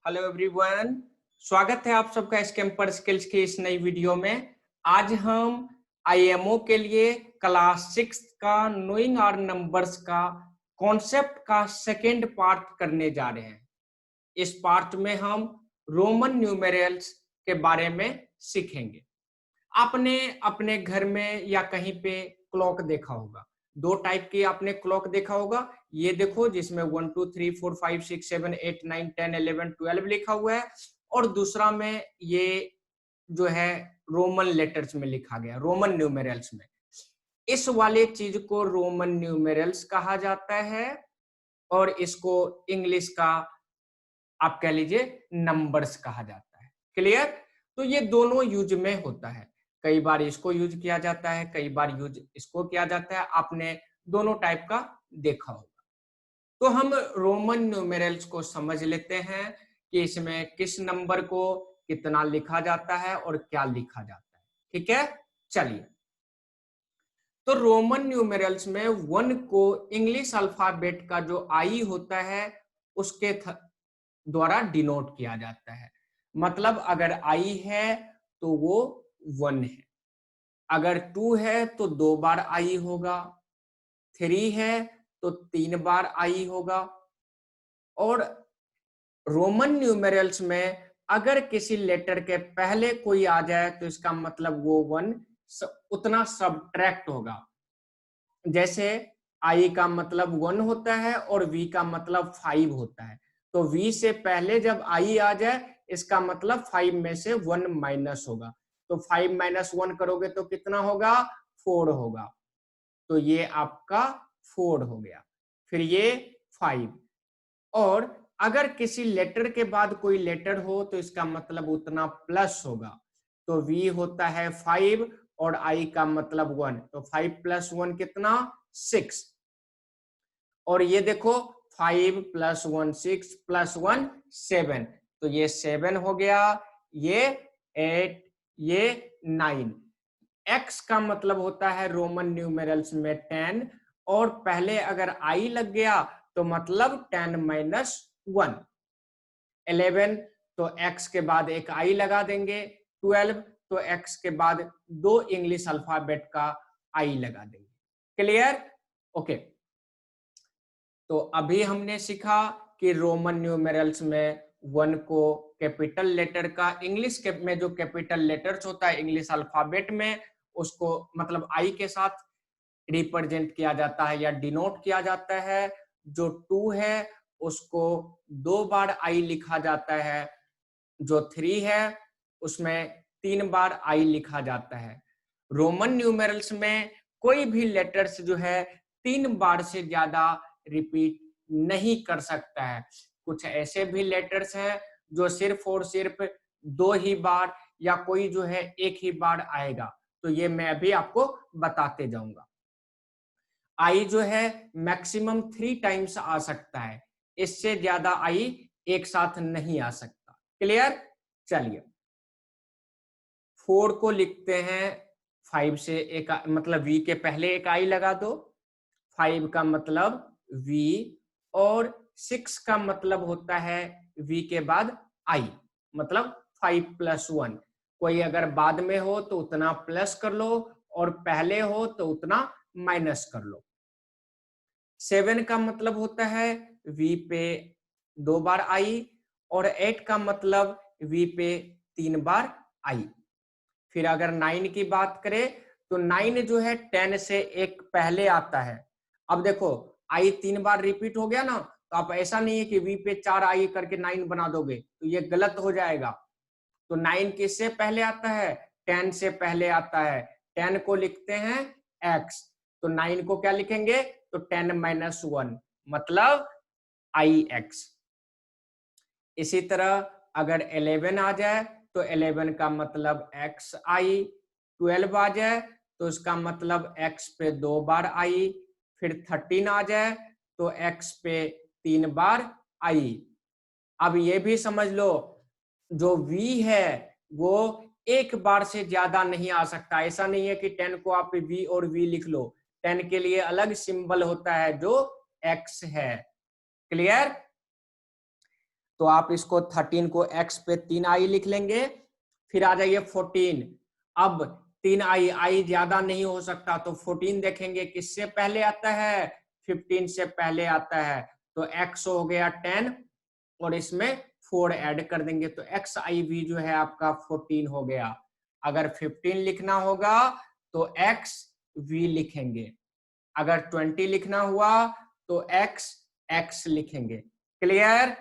Hello everyone, स्वागत है आप सबका स्कैम्पर स्किल्स की इस नई वीडियो में। आज हम आईएमओ के लिए क्लास 6 का नोइंग आवर नंबर्स का कॉन्सेप्ट का सेकेंड पार्ट करने जा रहे हैं। इस पार्ट में हम रोमन न्यूमेरल्स के बारे में सीखेंगे। आपने अपने घर में या कहीं पे क्लॉक देखा होगा। दो टाइप की आपने क्लॉक देखा होगा। ये देखो जिसमें 1 2 3 4 5 6 7 8 9 10 11 12 लिखा हुआ है, और दूसरा में ये जो है रोमन लेटर्स में लिखा गया, रोमन न्यूमेरल्स में। इस वाले चीज को रोमन न्यूमेरल्स कहा जाता है और इसको इंग्लिश का आप कह लीजिए नंबर्स कहा जाता है। क्लियर? तो ये दोनों यूज में होता है। कई बार इसको यूज किया जाता है, कई बार यूज इसको किया जाता है। आपने दोनों टाइप का देखा होगा। तो हम रोमन न्यूमेरल्स को समझ लेते हैं कि इसमें किस नंबर को कितना लिखा जाता है और क्या लिखा जाता है। ठीक है, चलिए। तो रोमन न्यूमेरल्स में 1 को इंग्लिश अल्फाबेट का जो आई होता है उसके द्वारा डिनोट किया जाता है। मतलब अगर आई है तो वो 1 है, अगर 2 है तो 2 बार आई होगा, 3 है तो 3 बार आई होगा। और रोमन न्यूमेरल्स में अगर किसी लेटर के पहले कोई आ जाए तो इसका मतलब वो 1 उतना सब्ट्रैक्ट होगा। जैसे आई का मतलब 1 होता है और वी का मतलब 5 होता है, तो वी से पहले जब आई आ जाए इसका मतलब 5 में से 1 माइनस होगा। तो 5 माइनस 1 करोगे तो कितना होगा? 4 होगा। तो ये आपका 4 हो गया, फिर ये 5। और अगर किसी लेटर के बाद कोई लेटर हो तो इसका मतलब उतना प्लस होगा। तो वी होता है 5 और आई का मतलब 1, तो 5 प्लस 1 कितना? 6। और ये देखो 5 प्लस 1 6 प्लस 1 7, तो ये 7 हो गया, ये 8, ये 9। एक्स का मतलब होता है रोमन न्यूमेरल्स में 10, और पहले अगर आई लग गया तो मतलब 10 माइनस 1। 11 तो एक्स के बाद एक आई लगा देंगे। 12 तो एक्स के बाद 2 इंग्लिश अल्फाबेट का आई लगा देंगे। क्लियर? ओके। तो अभी हमने सीखा कि रोमन न्यूमेरल्स में 1 को कैपिटल लेटर का इंग्लिश में जो कैपिटल लेटर्स होता है इंग्लिश अल्फाबेट में, उसको मतलब आई के साथ रिप्रेजेंट किया जाता है या डिनोट किया जाता है। जो 2 है उसको 2 बार आई लिखा जाता है। जो 3 है उसमें 3 बार आई लिखा जाता है। रोमन न्यूमेरल्स में कोई भी लेटर्स जो है 3 बार से ज्यादा रिपीट नहीं कर सकता है। कुछ ऐसे भी लेटर्स हैं जो सिर्फ और सिर्फ 2 ही बार या कोई जो है 1 ही बार आएगा। तो ये मैं अभी आपको बताते जाऊंगा। आई जो है मैक्सिमम 3 टाइम्स आ सकता है, इससे ज्यादा आई एक साथ नहीं आ सकता। क्लियर? चलिए, 4 को लिखते हैं 5 से एक, मतलब वी के पहले एक आई लगा दो। 5 का मतलब वी, और 6 का मतलब होता है वी के बाद आई, मतलब 5 प्लस 1। कोई अगर बाद में हो तो उतना प्लस कर लो, और पहले हो तो उतना माइनस कर लो। 7 का मतलब होता है वी पे 2 बार आई, और 8 का मतलब वी पे 3 बार आई। फिर अगर 9 की बात करें तो 9 जो है 10 से एक पहले आता है। अब देखो आई 3 बार रिपीट हो गया ना, तो आप ऐसा नहीं है कि वी पे 4 आई करके 9 बना दोगे, तो ये गलत हो जाएगा। तो 9 किससे पहले आता है? 10 से पहले आता है। 10 को लिखते हैं x, तो 9 को क्या लिखेंगे? तो 10 माइनस 1, मतलब आई एक्स। इसी तरह अगर 11 आ जाए तो 11 का मतलब एक्स आई। 12 आ जाए तो उसका मतलब एक्स पे 2 बार आई। फिर 13 आ जाए तो एक्स पे 3 बार आई। अब ये भी समझ लो, जो v है वो एक बार से ज्यादा नहीं आ सकता। ऐसा नहीं है कि 10 को आप v और v लिख लो, 10 के लिए अलग सिंबल होता है जो x है। क्लियर? तो आप इसको 13 को x पे 3i लिख लेंगे। फिर आ जाइए 14। अब 3i, i ज्यादा नहीं हो सकता तो 14 देखेंगे किससे पहले आता है, 15 से पहले आता है। तो x हो गया 10 और इसमें 4 ऐड कर देंगे तो xiv जो है आपका 14 हो गया। अगर 15 लिखना होगा तो xv लिखेंगे, अगर 20 लिखना हुआ तो x लिखेंगे। क्लियर?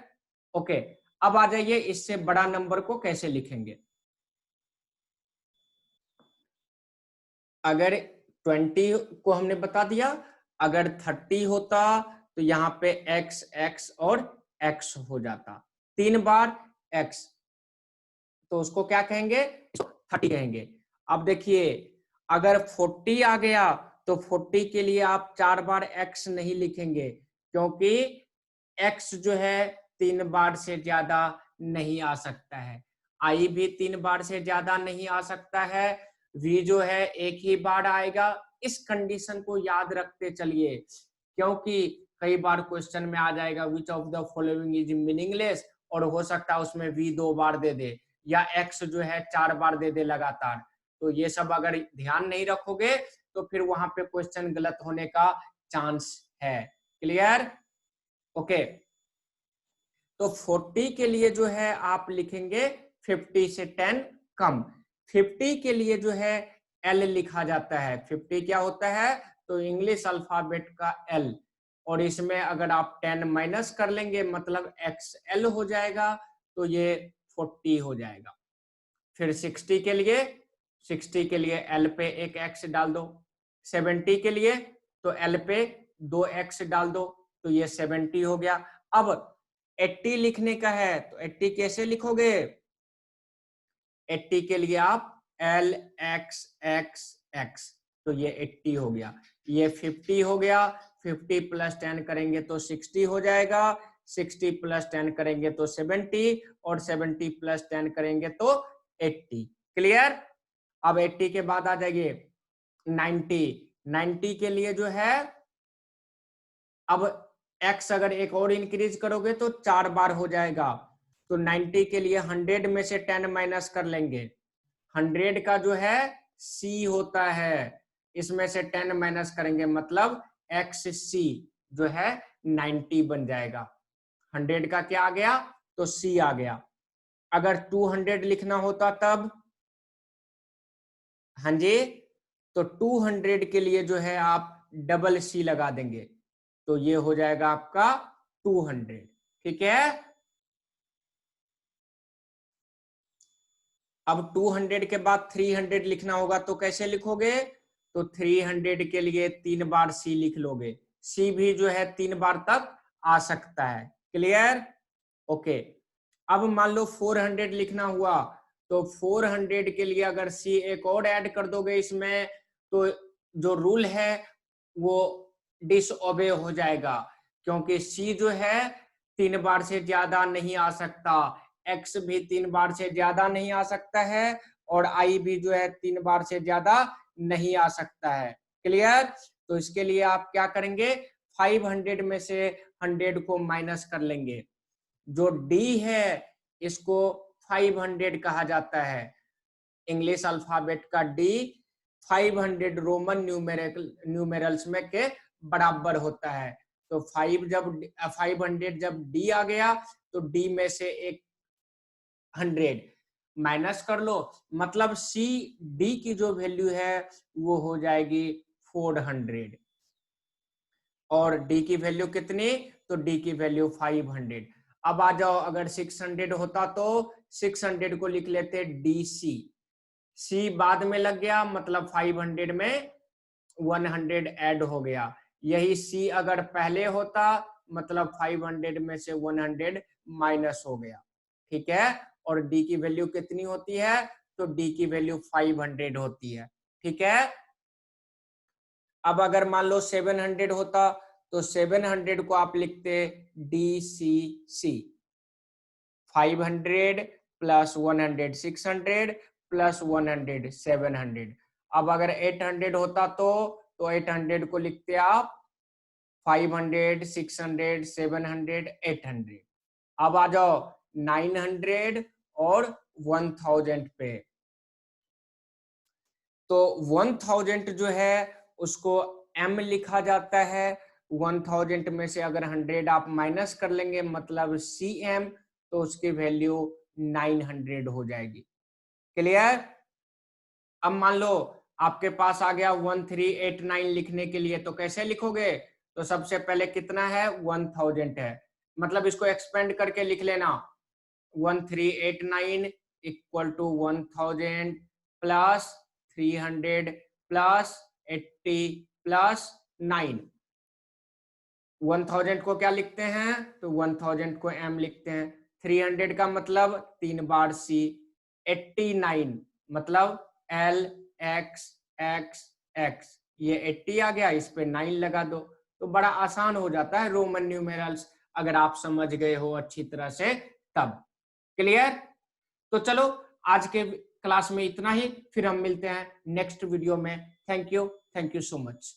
ओके। अब आ जाइए इससे बड़ा नंबर को कैसे लिखेंगे। अगर 20 को हमने बता दिया, अगर 30 होता तो यहाँ पे x और x हो जाता, 3 बार x, तो उसको क्या कहेंगे, 30 कहेंगे। अब देखिए अगर 40 आ गया तो 40 के लिए आप 4 बार x नहीं लिखेंगे, क्योंकि x जो है 3 बार से ज्यादा नहीं आ सकता है, i भी 3 बार से ज्यादा नहीं आ सकता है, v जो है एक ही बार आएगा। इस कंडीशन को याद रखते चलिए, क्योंकि कई बार क्वेश्चन में आ जाएगा which of the following is meaningless, और हो सकता है उसमें v 2 बार दे दे या x जो है 4 बार दे दे लगातार। तो ये सब अगर ध्यान नहीं रखोगे तो फिर वहां पे क्वेश्चन गलत होने का चांस है। क्लियर? ओके। तो 40 के लिए जो है आप लिखेंगे 50 से 10 कम। 50 के लिए जो है L लिखा जाता है। 50 क्या होता है, तो इंग्लिश अल्फाबेट का L, और इसमें अगर आप 10 माइनस कर लेंगे मतलब XL हो जाएगा, तो ये 40 हो जाएगा। फिर 60 के लिए L पे एक x डाल दो। 70 के लिए तो L पे 2 x डाल दो, तो ये 70 हो गया। अब 80 लिखने का है तो 80 कैसे लिखोगे, 80 के लिए आप L x x x, तो ये 80 हो गया। ये 50 हो गया, 50 प्लस 10 करेंगे तो 60 हो जाएगा, 60 प्लस 10 करेंगे तो 70, और 70 प्लस 10 करेंगे तो 80। क्लियर? अब 80 के बाद आ जाइए 90। 90 के लिए जो है अब x अगर एक और इंक्रीज करोगे तो 4 बार हो जाएगा, तो 90 के लिए 100 में से 10 माइनस कर लेंगे। 100 का जो है c होता है, इसमें से 10 माइनस करेंगे मतलब xc जो है 90 बन जाएगा। 100 का क्या आ गया, तो c आ गया। अगर 200 लिखना होता तब, हाँ जी, तो 200 के लिए जो है आप डबल c लगा देंगे, तो ये हो जाएगा आपका 200। ठीक है? अब 200 के बाद 300 लिखना होगा तो कैसे लिखोगे, तो 300 के लिए 3 बार c लिख लोगे। c भी जो है 3 बार तक आ सकता है। क्लियर? ओके। अब मान लो 400 लिखना हुआ तो 400 के लिए अगर c एक और ऐड कर दोगे इसमें, तो जो रूल है वो डिसओबे हो जाएगा, क्योंकि c जो है 3 बार से ज्यादा नहीं आ सकता, x भी 3 बार से ज्यादा नहीं आ सकता है, और i भी जो है 3 बार से ज्यादा नहीं आ सकता है। क्लियर? तो इसके लिए आप क्या करेंगे, 500 में से 100 को माइनस कर लेंगे। जो d है इसको 500 कहा जाता है, इंग्लिश अल्फाबेट का d 500 रोमन न्यूमेरल्स में के बराबर होता है। तो 500 जब d आ गया तो d में से एक 100 माइनस कर लो, मतलब c d की जो वैल्यू है वो हो जाएगी 400, और d की वैल्यू कितनी, तो d की वैल्यू 500। अब आ जाओ, अगर 600 होता तो 600 को लिख लेते dc, c बाद में लग गया मतलब 500 में 100 ऐड हो गया। यही c अगर पहले होता मतलब 500 में से 100 माइनस हो गया। ठीक है? और d की वैल्यू कितनी होती है, तो d की वैल्यू 500 होती है। ठीक है? अब अगर मान लो 700 होता तो 700 को आप लिखते DCC, 500 प्लस 100 600 प्लस 100 700। अब अगर 800 होता तो 800 को लिखते आप 500 600 700 800। अब आ जाओ 900 और 1000 पे। तो 1000 जो है उसको m लिखा जाता है। 1000 में से अगर 100 आप माइनस कर लेंगे मतलब cm, तो उसकी वैल्यू 900 हो जाएगी। क्लियर? अब मान लो आपके पास आ गया 1389 लिखने के लिए, तो कैसे लिखोगे? तो सबसे पहले कितना है? 1000 है, मतलब इसको एक्सपेंड करके लिख लेना। 1389 equal to 1000 plus 300 plus 80 plus 9। 1000 को क्या लिखते हैं? तो 1000 को m लिखते हैं। 300 का मतलब 3 बार c। 89 मतलब l x x x, ये 80 आ गया, इस पे 9 लगा दो। तो बड़ा आसान हो जाता है रोमन न्यूमेरल्स, अगर आप समझ गए हो अच्छी तरह से तब। क्लियर? तो चलो आज के क्लास में इतना ही, फिर हम मिलते हैं नेक्स्ट वीडियो में। Thank you so much.